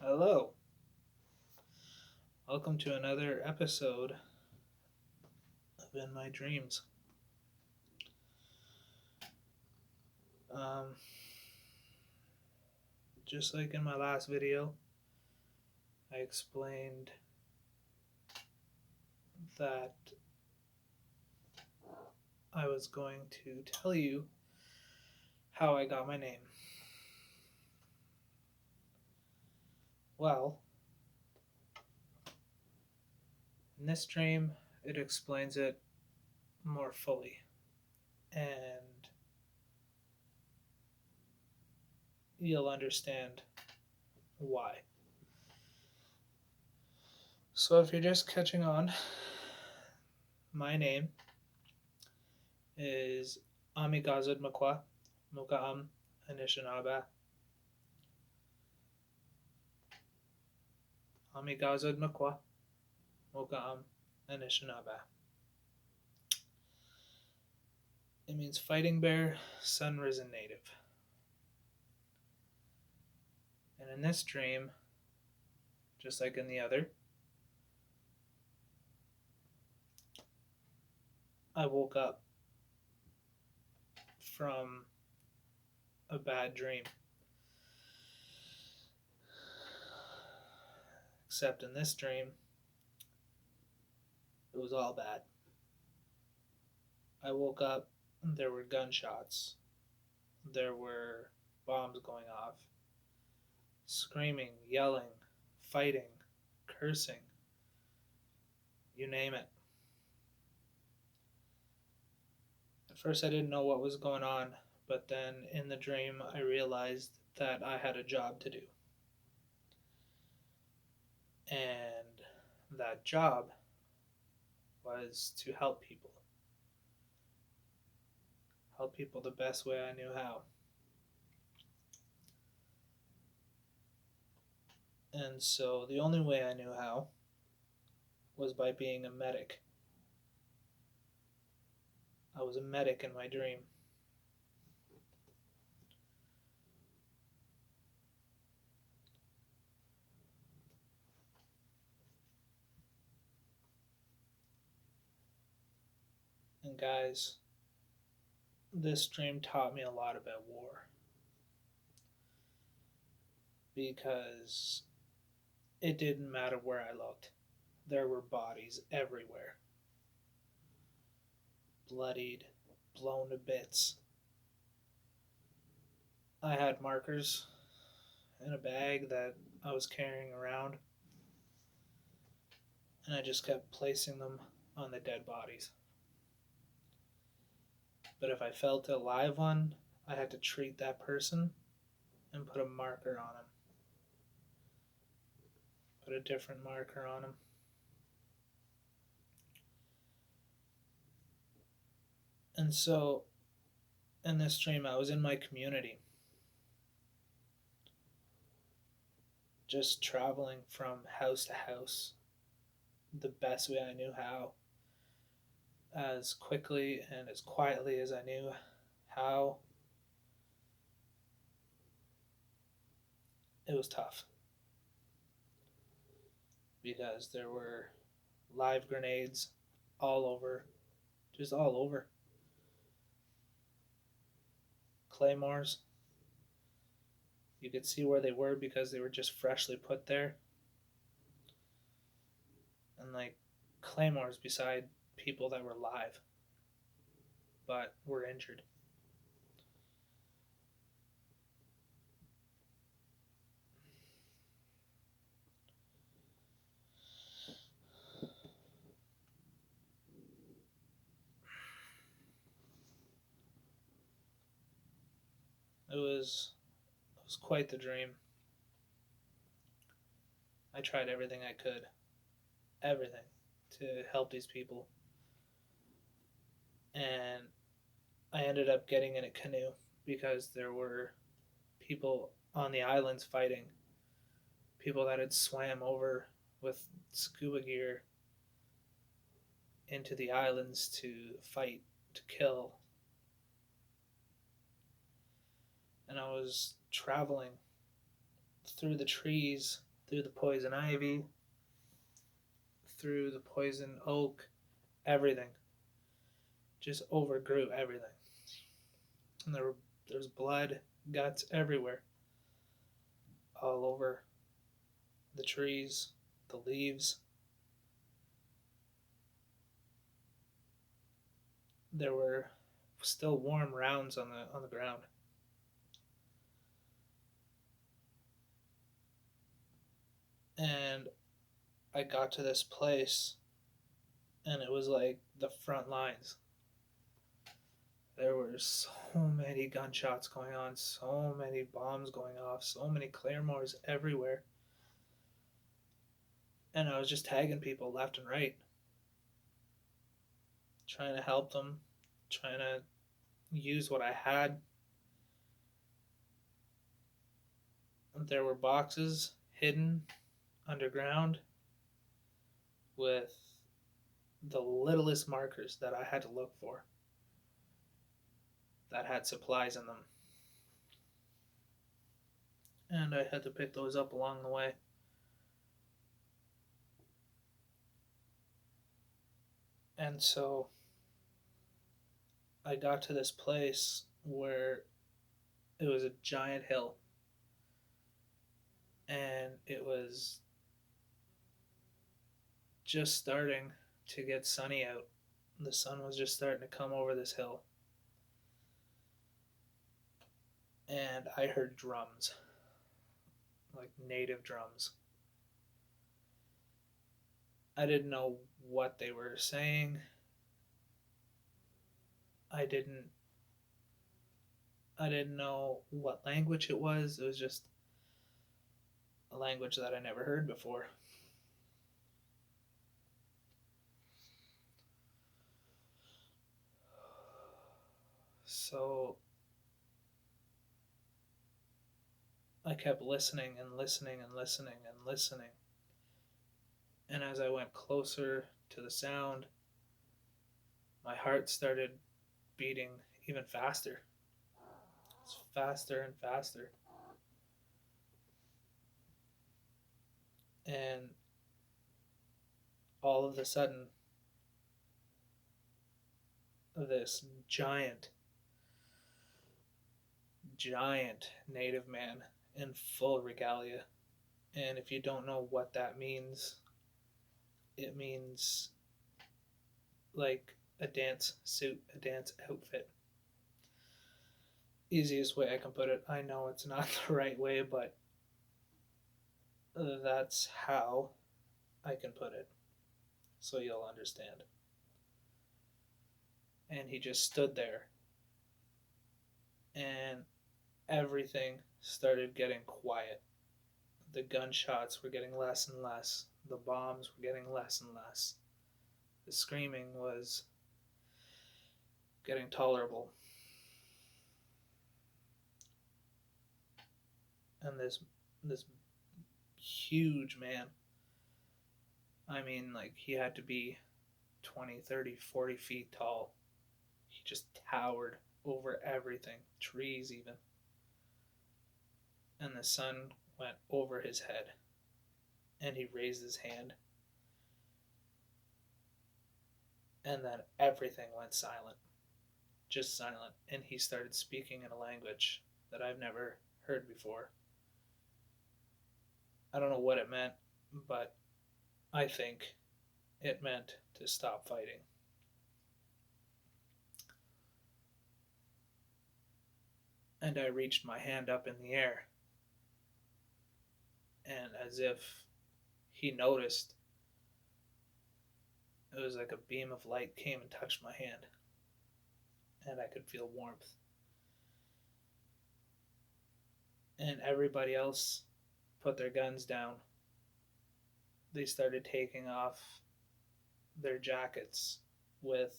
Hello, welcome to another episode of In My Dreams. Um, just like in my last video, I explained that I was going to tell you how I got my name. Well, in this dream, it explains it more fully, and you'll understand why. So, if you're just catching on, my name is AamiigaazoodM'kwa, Muka'am Anishinaabe. AamiigaazoodM'kwa, Muka'am Anishinaabe. It means fighting bear, sun risen native. And in this dream, just like in the other, I woke up from a bad dream. Except in this dream, it was all bad. I woke up, and there were gunshots. There were bombs going off. Screaming, yelling, fighting, cursing. You name it. At first, I didn't know what was going on, but then in the dream, I realized that I had a job to do. And that job was to help people. Help people the best way I knew how. And so the only way I knew how was by being a medic. I was a medic in my dream. And guys, this dream taught me a lot about war. Because it didn't matter where I looked, there were bodies everywhere. Bloodied, blown to bits. I had markers in a bag that I was carrying around, and I just kept placing them on the dead bodies. But if I felt a live one, I had to treat that person and put a marker on him. Put a different marker on him. And so, in this dream, I was in my community, just traveling from house to house the best way I knew how, as quickly and as quietly as I knew how. It was tough because there were live grenades all over, just all over. Claymores. You could see where they were because they were just freshly put there. And like claymores beside people that were live but were injured. It was quite the dream. I tried everything I could, everything, to help these people. And I ended up getting in a canoe because there were people on the islands fighting. People that had swam over with scuba gear into the islands to fight, to kill. And I was traveling through the trees through the poison ivy, through the poison oak, everything. Just overgrew everything. And there was blood, guts everywhere, all over the trees, the leaves. There were still warm rounds on the ground. And I got to this place, and it was like the front lines. There were so many gunshots going on, so many bombs going off, so many claymores everywhere. And I was just tagging people left and right, trying to help them, trying to use what I had. There were boxes hidden underground with the littlest markers that I had to look for that had supplies in them. And I had to pick those up along the way. And so I got to this place where it was a giant hill, and it was just starting to get sunny out. The sun was just starting to come over this hill. And I heard drums, like native drums. I didn't know what they were saying. I didn't know what language it was. It was just a language that I never heard before. So I kept listening and listening and listening and listening. And as I went closer to the sound, my heart started beating even faster. It's faster and faster. And all of a sudden, this giant native man in full regalia. And if you don't know what that means, it means like a dance suit, a dance outfit. Easiest way I can put it. I know it's not the right way, but that's how I can put it so you'll understand. And he just stood there, and everything started getting quiet. The gunshots were getting less and less. The bombs were getting less and less. The screaming was getting tolerable. And this huge man, I mean, like, he had to be 20, 30, 40 feet tall. He just towered over everything, trees even. And the sun went over his head, and he raised his hand, and then everything went silent, just silent. And he started speaking in a language that I've never heard before. I don't know what it meant, but I think it meant to stop fighting. And I reached my hand up in the air, and as if he noticed, it was like a beam of light came and touched my hand, and I could feel warmth. And everybody else put their guns down. They started taking off their jackets with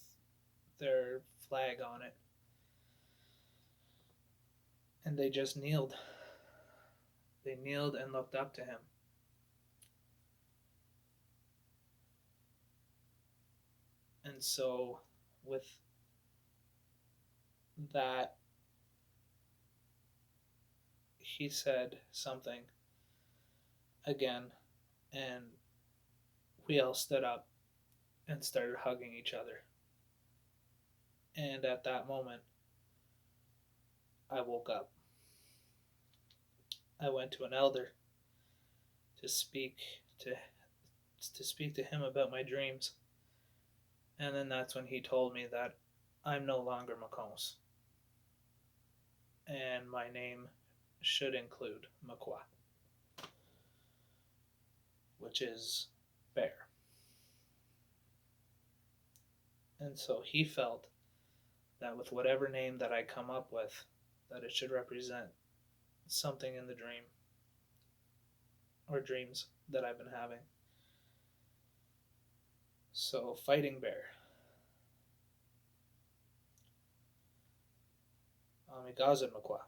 their flag on it. And they just kneeled. They kneeled and looked up to him. And so, with that, he said something. again, and we all stood up and started hugging each other. And at that moment, I woke up. I went to an elder to speak to him about my dreams. And then that's when he told me that I'm no longer M'kwa, and my name should include M'kwa, which is bear. And so he felt that with whatever name that I come up with, that it should represent something in the dream or dreams that I've been having. So, fighting bear. AamiigaazoodM'kwa.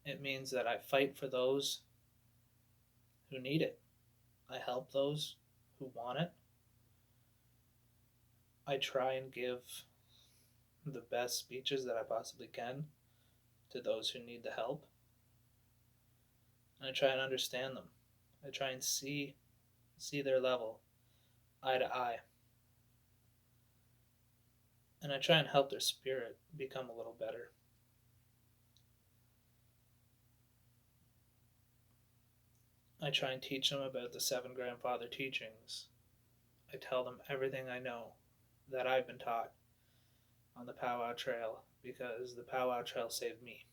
It means that I fight for those who need it. I help those who want it. I try and give the best speeches that I possibly can to those who need the help. And I try and understand them. I try and see their level, eye to eye. And I try and help their spirit become a little better. I try and teach them about the 7 grandfather teachings. I tell them everything I know that I've been taught on the powwow trail, because the powwow trail saved me.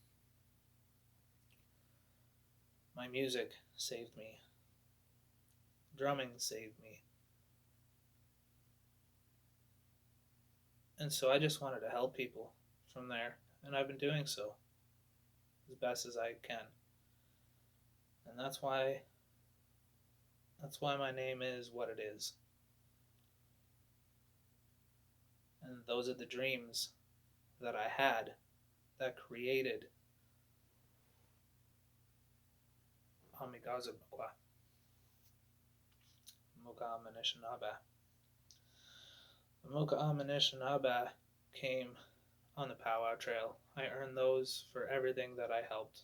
My music saved me. Drumming saved me. And so I just wanted to help people from there, and I've been doing so as best as I can. And that's why my name is what it is. And those are the dreams that I had that created AamiigaazoodM'kwa. The Muka'a came on the powwow trail. I earned those for everything that I helped.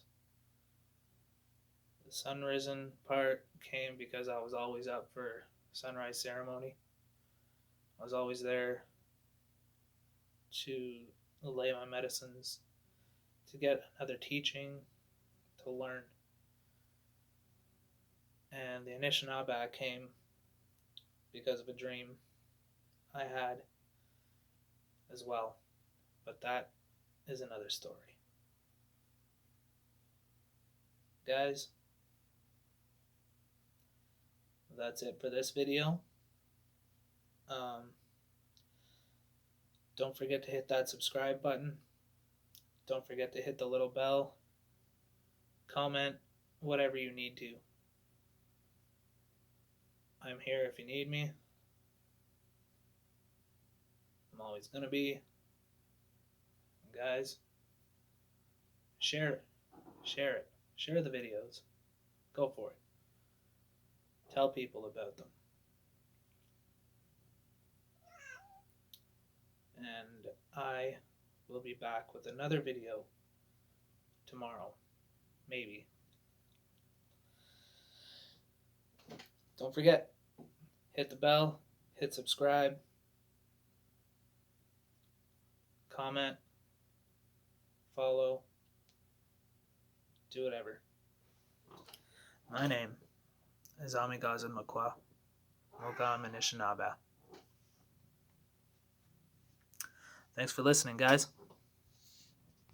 The sunrisen part came because I was always up for sunrise ceremony. I was always there to lay my medicines, to get another teaching, to learn. And the Anishinaabe came because of a dream I had as well. But that is another story. Guys, that's it for this video. Don't forget to hit that subscribe button. Don't forget to hit the little bell. Comment whatever you need to. I'm here if you need me. I'm always going to be. Guys, share it. Share it. Share the videos. Go for it. Tell people about them. And I will be back with another video tomorrow. Maybe. Don't forget, hit the bell, hit subscribe, comment, follow, do whatever. My name is AamiigaazoodM'kwa, Muka'a Anishinaabe. Thanks for listening, guys.